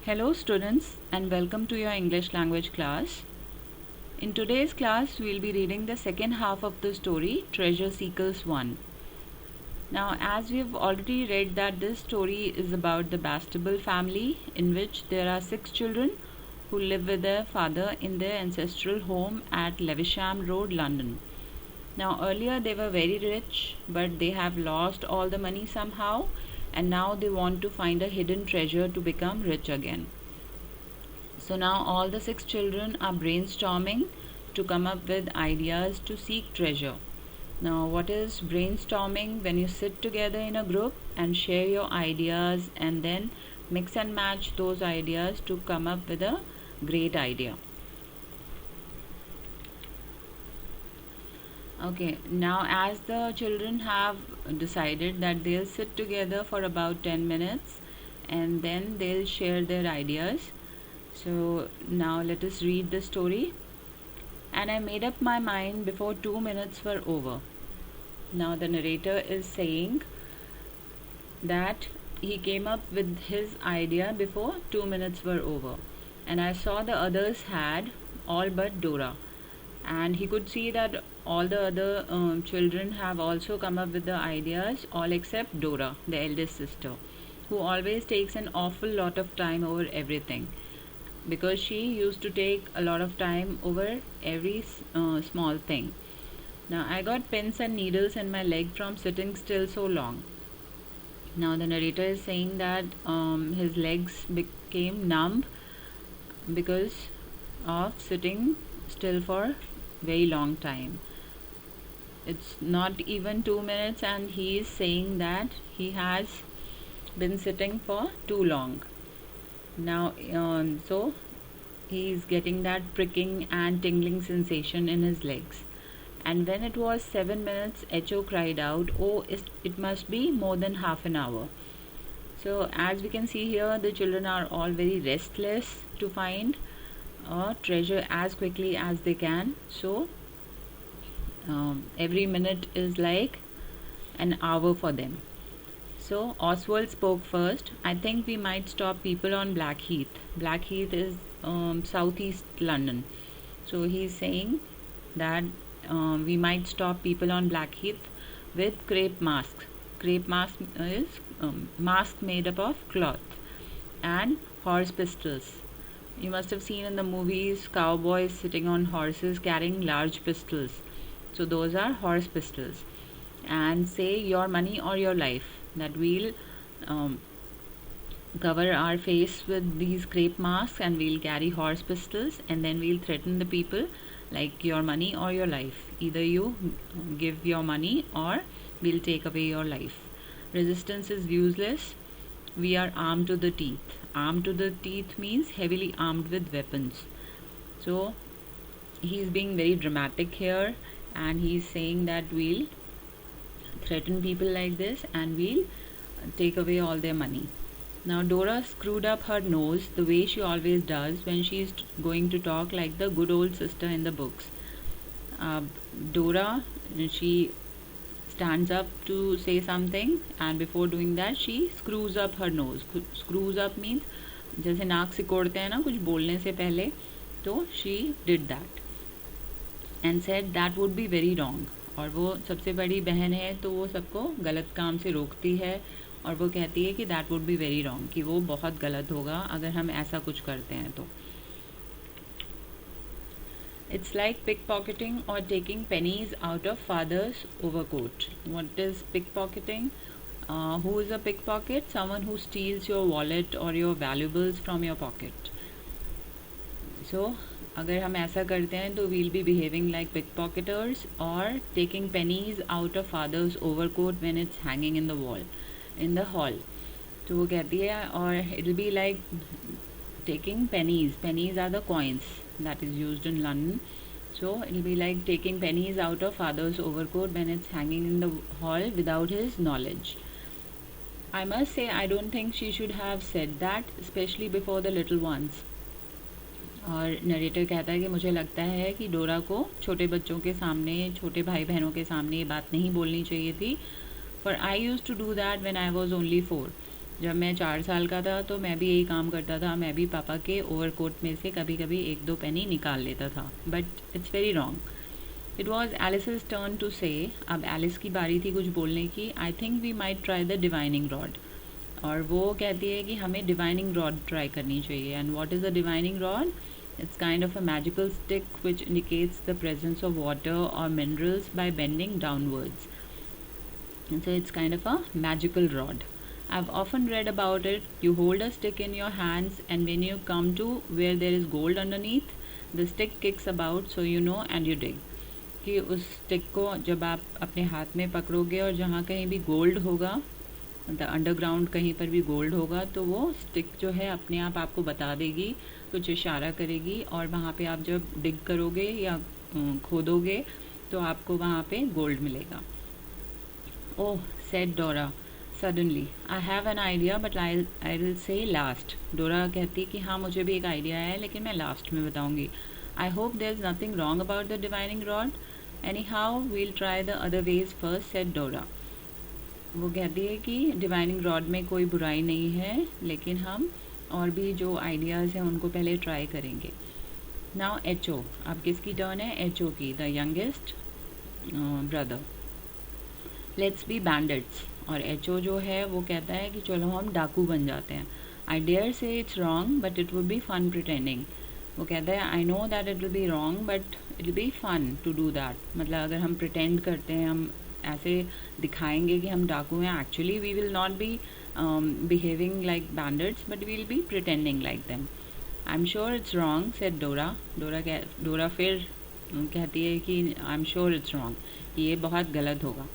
Hello students and welcome to your English language class. In today's class we will be reading the second half of the story Treasure Seekers 1. Now as we have already read that this story is about the Bastable family in which there are 6 children who live with their father in their ancestral home at Lewisham Road, London. Now earlier they were very rich but they have lost all the money somehow and now they want to find a hidden treasure to become rich again. So now all the 6 children are brainstorming to come up with ideas to seek treasure. Now what is brainstorming? When you sit together in a group and share your ideas and then mix and match those ideas to come up with a great idea. Okay, now as the children have decided that they'll sit together for about 10 minutes and then they'll share their ideas. So now let us read the story. And I made up my mind before 2 minutes were over. Now the narrator is saying that he came up with his idea before 2 minutes were over. And I saw the others had, all but Dora. And he could see that all the other children have also come up with the ideas, all except Dora, the eldest sister, who always takes an awful lot of time over everything, because she used to take a lot of time over every small thing. Now I got pins and needles in my leg from sitting still so long. Now the narrator is saying that his legs became numb because of sitting still for very long time. It's not even 2 minutes and he is saying that he has been sitting for too long. Now so he is getting that pricking and tingling sensation in his legs. And when it was 7 minutes, Echo cried out, "Oh, it must be more than half an hour." So as we can see here, the children are all very restless to find a treasure as quickly as they can. So every minute is like an hour for them. So Oswald spoke first. "I think we might stop people on Blackheath." Blackheath is southeast London. So he's saying that we might stop people on Blackheath with crepe masks. Crepe mask is mask made up of cloth, and horse pistols. You must have seen in the movies cowboys sitting on horses carrying large pistols. So those are horse pistols. And say your money or your life, that we'll cover our face with these crepe masks and we'll carry horse pistols and then we'll threaten the people like your money or your life. Either you give your money or we'll take away your life. Resistance is useless. We are armed to the teeth. Armed to the teeth means heavily armed with weapons. So he's being very dramatic here and he's saying that we'll threaten people like this and we'll take away all their money. Now Dora screwed up her nose the way she always does when she's going to talk like the good old sister in the books. Dora, she stands up to say something and before doing that she screws up her nose. Screws up means जैसे नाक सिकोड़ते हैं ना कुछ बोलने से पहले, तो she did that and said that would be very wrong. और वो सबसे बड़ी बहन है तो वो सबको गलत काम से रोकती है और वो कहती है कि that would be very wrong, कि वो बहुत गलत होगा अगर हम ऐसा कुछ करते हैं तो. It's like pickpocketing or taking pennies out of father's overcoat. What is pickpocketing? Who is a pickpocket? Someone who steals your wallet or your valuables from your pocket. So अगर हम ऐसा करते हैं तो we'll be behaving like pickpocketers or taking pennies out of father's overcoat when it's hanging in the wall, in the hall. तो वो कहती है और it'll be like taking pennies. Pennies are the coins that is used in London. So it'll be like taking pennies out of father's overcoat when it's hanging in the hall without his knowledge. I must say I don't think she should have said that, especially before the little ones. और narrator कहता है कि मुझे लगता है कि डोरा को छोटे बच्चों के सामने, छोटे भाई बहनों के सामने ये बात नहीं बोलनी चाहिए थी. For I used to do that when I was only 4. जब मैं 4 साल का था तो मैं भी यही काम करता था, मैं भी पापा के ओवरकोट में से कभी कभी 1-2 पेनी निकाल लेता था, but it's very wrong. It was Alice's turn to say, अब एलिस की बारी थी कुछ बोलने की। I think we might try the divining rod, और वो कहती है कि हमें डिवाइनिंग रॉड ट्राई करनी चाहिए। And what is the divining rod? It's kind of a magical stick which indicates the presence of water or minerals by bending downwards. And so it's kind of a magical rod. I've often read about it. You hold a stick in your hands, and when you come to where there is gold underneath, the stick kicks about, so you know, and you dig. कि उस stick को जब आप अपने हाथ में पकड़ोगे और जहाँ कहीं भी गोल्ड होगा, मतलब अंडरग्राउंड कहीं पर भी गोल्ड होगा, तो वो स्टिक जो है अपने आप आपको बता देगी, कुछ इशारा करेगी, और वहाँ पे आप जब डिग करोगे या खोदोगे तो आपको वहाँ पे गोल्ड मिलेगा। ओह, सेड डोरा suddenly, I have an idea but I will say last. डोरा कहती कि हाँ मुझे भी एक आइडिया है, लेकिन मैं लास्ट में बताऊँगी। I hope there is nothing wrong about the divining rod, anyhow we'll try the other ways first, said Dora. वो कहती है कि डिवाइनिंग रॉड में कोई बुराई नहीं है, लेकिन हम और भी जो आइडियाज़ हैं उनको पहले ट्राई करेंगे। नाउ एच ओ, अब किसकी टर्न है? एच ओ की, the youngest brother. Let's be bandits. और एच ओ जो है वो कहता है कि चलो हम डाकू बन जाते हैं। I dare say it's wrong but it would be fun pretending. वो कहता है I know that it will be wrong but it will be fun to do that. मतलब अगर हम प्रिटेंड करते हैं, हम ऐसे दिखाएंगे कि हम डाकू हैं, actually we will not be behaving like bandits but we will be pretending like them. I am sure it's wrong, said Dora. Dora फिर कहती है कि I am sure it's wrong, ये बहुत गलत होगा।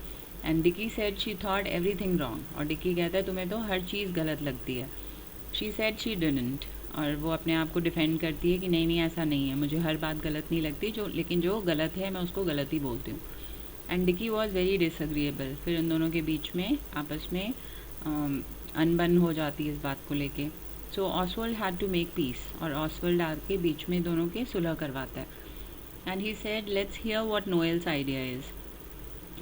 And Dicky said she thought everything wrong, और Dicky कहता है तुम्हें तो हर चीज़ गलत लगती है। शी सेड शी डिडंट, और वो अपने आप को डिफेंड करती है कि नहीं नहीं ऐसा नहीं है, मुझे हर बात गलत नहीं लगती, लेकिन जो गलत है मैं उसको गलत ही बोलती हूँ। And Dicky was very disagreeable. फिर इन दोनों के बीच में आपस में अनबन हो जाती है इस बात को लेके। So Oswald had to make peace, और ऑसवर्ल्ड आके बीच में दोनों के सुलह करवाता है। And he said let's hear what Noel's idea is.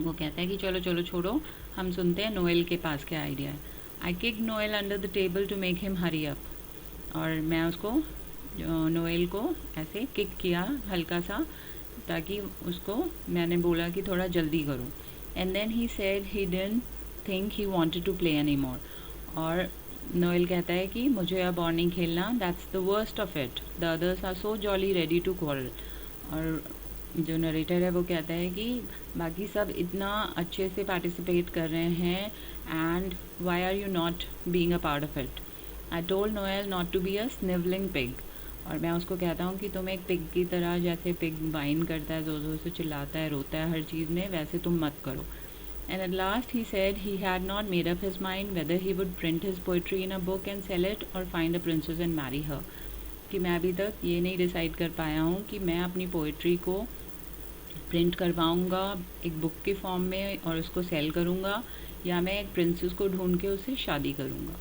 वो कहता है कि चलो चलो छोड़ो, हम सुनते हैं नोएल के पास क्या आइडिया है। I kick Noel under the table to make him hurry up, और मैं उसको नोएल को ऐसे किक किया हल्का सा, ताकि उसको मैंने बोला कि थोड़ा जल्दी करो। And then he said he didn't think he wanted to play any more, और नोएल कहता है कि मुझे अब और नहीं खेलना, that's the worst of it, the others are so jolly ready to quarrel. और जो नरेटर है वो कहता है कि बाकी सब इतना अच्छे से पार्टिसिपेट कर रहे हैं, and why are you not being a part of it. I told Noel not to be a snivelling pig, और मैं उसको कहता हूँ कि तुम एक पिग की तरह, जैसे पिग वाइन करता है, ज़ोर ज़ोर से चिल्लाता है, रोता है हर चीज़ में, वैसे तुम मत करो। And at last he said he had not made up his mind whether he would print his poetry in a book and sell it और find a princess and marry her. कि मैं अभी तक ये नहीं डिसाइड कर पाया हूँ कि मैं अपनी पोइट्री को प्रिंट करवाऊँगा एक बुक के फॉर्म में और उसको सेल करूँगा, या मैं एक प्रिंसेस को ढूंढ के उससे शादी करूँगा।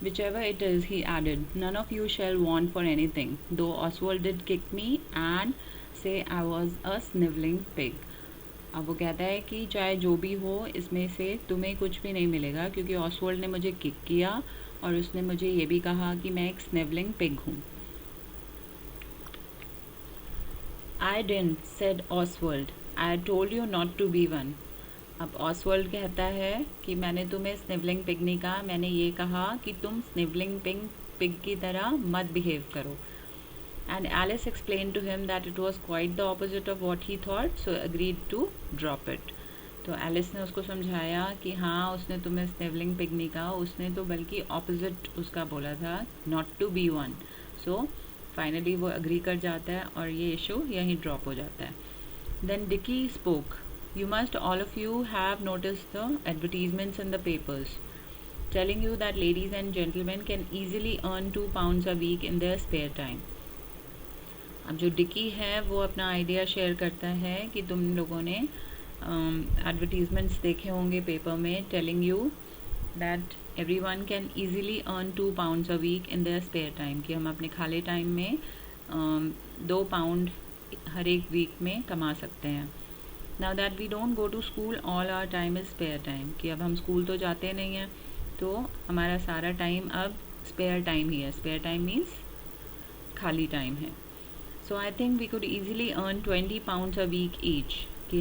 Whichever it is, he added, none of you shall want for anything, though Oswald did kick me and say I was a sniveling pig. अब वो कहता है कि चाहे जो भी हो, इसमें से तुम्हें कुछ भी नहीं मिलेगा, क्योंकि ऑसवर्ल्ड ने मुझे किक किया और उसने मुझे ये भी कहा कि मैं एक स्निवलिंग पिग हूँ। I didn't, said Oswald. I told you not to be one. अब ऑसवर्ल्ड कहता है कि मैंने तुम्हें स्निवलिंग पिग नहीं कहा, मैंने ये कहा कि तुम स्निवलिंग पिग की तरह मत बिहेव करो। And Alice explain to him that it was quite the opposite of what he thought, so agreed to drop it. तो एलिस ने उसको समझाया कि हाँ, उसने तुम्हें स्निवलिंग पिग नहीं कहा, उसने तो बल्कि ऑपोजिट उसका बोला था, not to be one. So finally वो अग्री कर जाता है और ये इशू यहीं ड्रॉप हो जाता है। Then Dicky spoke, You must all of you have noticed the advertisements in the papers telling you that ladies and gentlemen can easily earn £2 a week in their spare time. अब जो dickey है वो अपना idea share करता है कि तुम लोगों ने एडवर्टीजमेंट्स देखे होंगे पेपर में, telling you that everyone can easily earn £2 a week in their spare time, कि हम अपने खाली टाइम में £2 हर एक वीक में कमा सकते हैं। Now that we don't go to school, all our time is spare time, कि अब हम स्कूल तो जाते नहीं हैं तो हमारा सारा टाइम अब स्पेयर टाइम ही है. स्पेयर टाइम मीन्स खाली टाइम है. So I think we could easily earn 20 pounds a week each, कि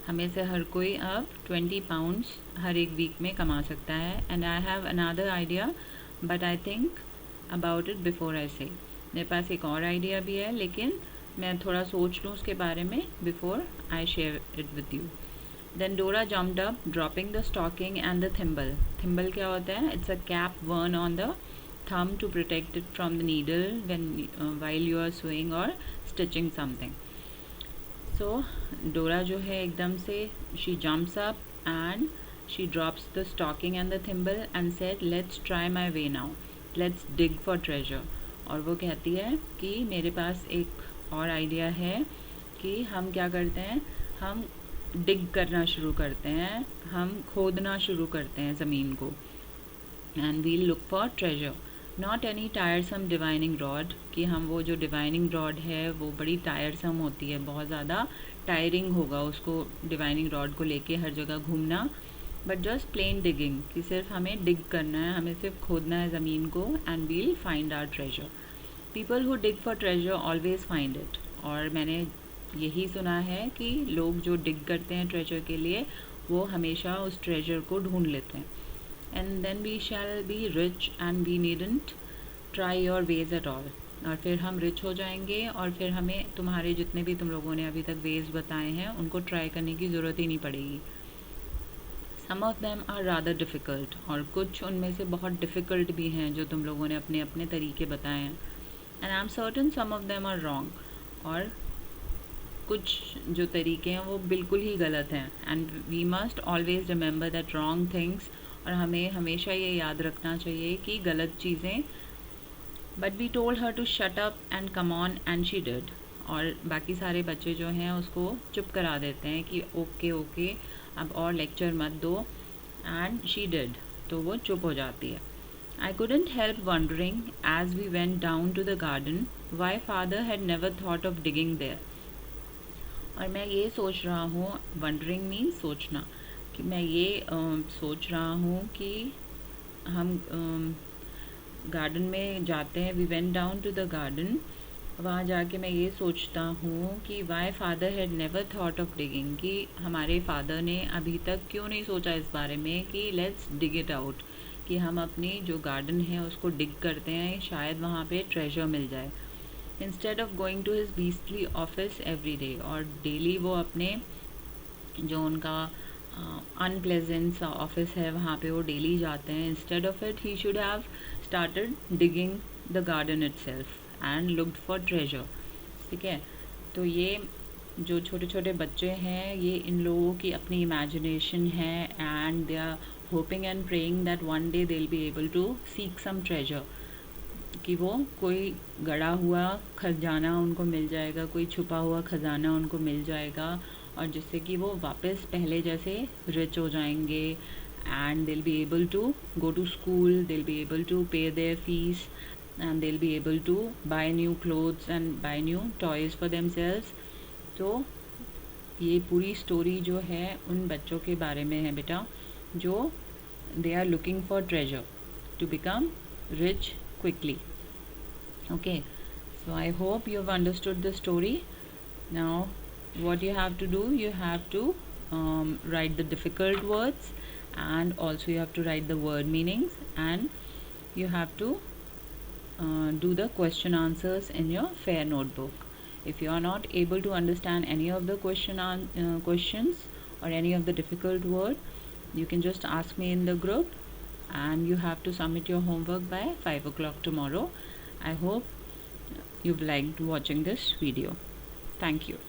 हमें से हर कोई अब 20 pounds हर एक वीक में कमा सकता है. And I have another idea but I think about it before I से. मेरे पास एक और आइडिया भी है, लेकिन मैं थोड़ा सोच लूँ उसके बारे में before I share it with you. Then Dora jumped up dropping the stocking and the thimble. Thimble क्या होता है? It's a cap worn on the thumb to protect it from the needle while you are sewing or stitching something. So Dora जो है एकदम से she jumps up and she drops the stocking and the thimble and said, let's try my way now, let's dig for treasure. और वो कहती है कि मेरे पास एक और आइडिया है कि हम क्या करते हैं, हम डिग करना शुरू करते हैं, हम खोदना शुरू करते हैं ज़मीन को. And we'll look for treasure, not any tiresome divining rod, कि हम वो जो डिवाइनिंग रॉड है वो बड़ी टायरसम होती है, बहुत ज़्यादा टायरिंग होगा उसको डिवाइनिंग रॉड को लेके हर जगह घूमना. बट जस्ट प्लेन डिगिंग, कि सिर्फ हमें डिग करना है, हमें सिर्फ खोदना है ज़मीन को. And we'll find our treasure. People who dig for treasure always find it. और मैंने यही सुना है कि लोग जो डिग करते हैं ट्रेजर के लिए वो हमेशा उस ट्रेजर को ढूंढ लेते हैं. And then we shall be rich and we needn't try your ways at all. और फिर हम रिच हो जाएंगे और फिर हमें तुम्हारे जितने भी तुम लोगों ने अभी तक वेज बताए हैं उनको ट्राई करने की ज़रूरत ही नहीं पड़ेगी. Some of them are rather difficult, और कुछ उनमें से बहुत डिफ़िकल्ट भी हैं जो तुम लोगों ने अपने अपने तरीके बताए हैं. And I am certain some of them are wrong, और कुछ जो तरीके हैं वो बिल्कुल ही गलत हैं. And we must always remember that wrong things, और हमें हमेशा ये याद रखना चाहिए कि गलत चीज़ें. But we told her to shut up and come on and she did. और बाकी सारे बच्चे जो हैं उसको चुप करा देते हैं कि ओके ओके अब और लेक्चर मत दो. एंड शी डिड, तो वो चुप हो जाती है. I couldn't help wondering as we went down to the garden why father had never thought of digging there. और मैं ये सोच रहा हूँ, wondering means सोचना, कि मैं ये सोच रहा हूँ कि हम गार्डन में जाते हैं. We went down to the garden, वहाँ जाके मैं ये सोचता हूँ कि why father had never thought of digging, कि हमारे फादर ने अभी तक क्यों नहीं सोचा इस बारे में कि लेट्स डिग इट आउट, कि हम अपनी जो गार्डन है उसको डिग करते हैं, शायद वहाँ पे ट्रेजर मिल जाए. Instead of going to his beastly office every day, और डेली वो अपने जो उनका अनप्लेजेंट सा ऑफिस है वहाँ पे वो डेली जाते हैं. Instead of it he should have started digging the garden itself and looked for treasure. ठीक है, तो ये जो छोटे छोटे बच्चे हैं ये इन लोगों की अपनी इमेजिनेशन है, and they are hoping and praying that one day they'll be able to seek some treasure, कि वो कोई गड़ा हुआ खजाना उनको मिल जाएगा, कोई छुपा हुआ खजाना उनको मिल जाएगा, और जिससे कि वो वापस पहले जैसे रिच हो जाएंगे. And they'll be able to go to school, they'll be able to pay their fees, and they'll be able to buy new clothes and buy new toys for themselves. तो ये पूरी स्टोरी जो है उन बच्चों के बारे में है बेटा, जो they are looking for treasure to become rich quickly. Okay, so I hope you have understood the story. Now what you have to do, you have to write the difficult words, and also you have to write the word meanings, and you have to do the question answers in your fair notebook. If you are not able to understand any of the questions or any of the difficult word, you can just ask me in the group, and you have to submit your homework by 5 o'clock tomorrow. I hope you've liked watching this video. Thank you.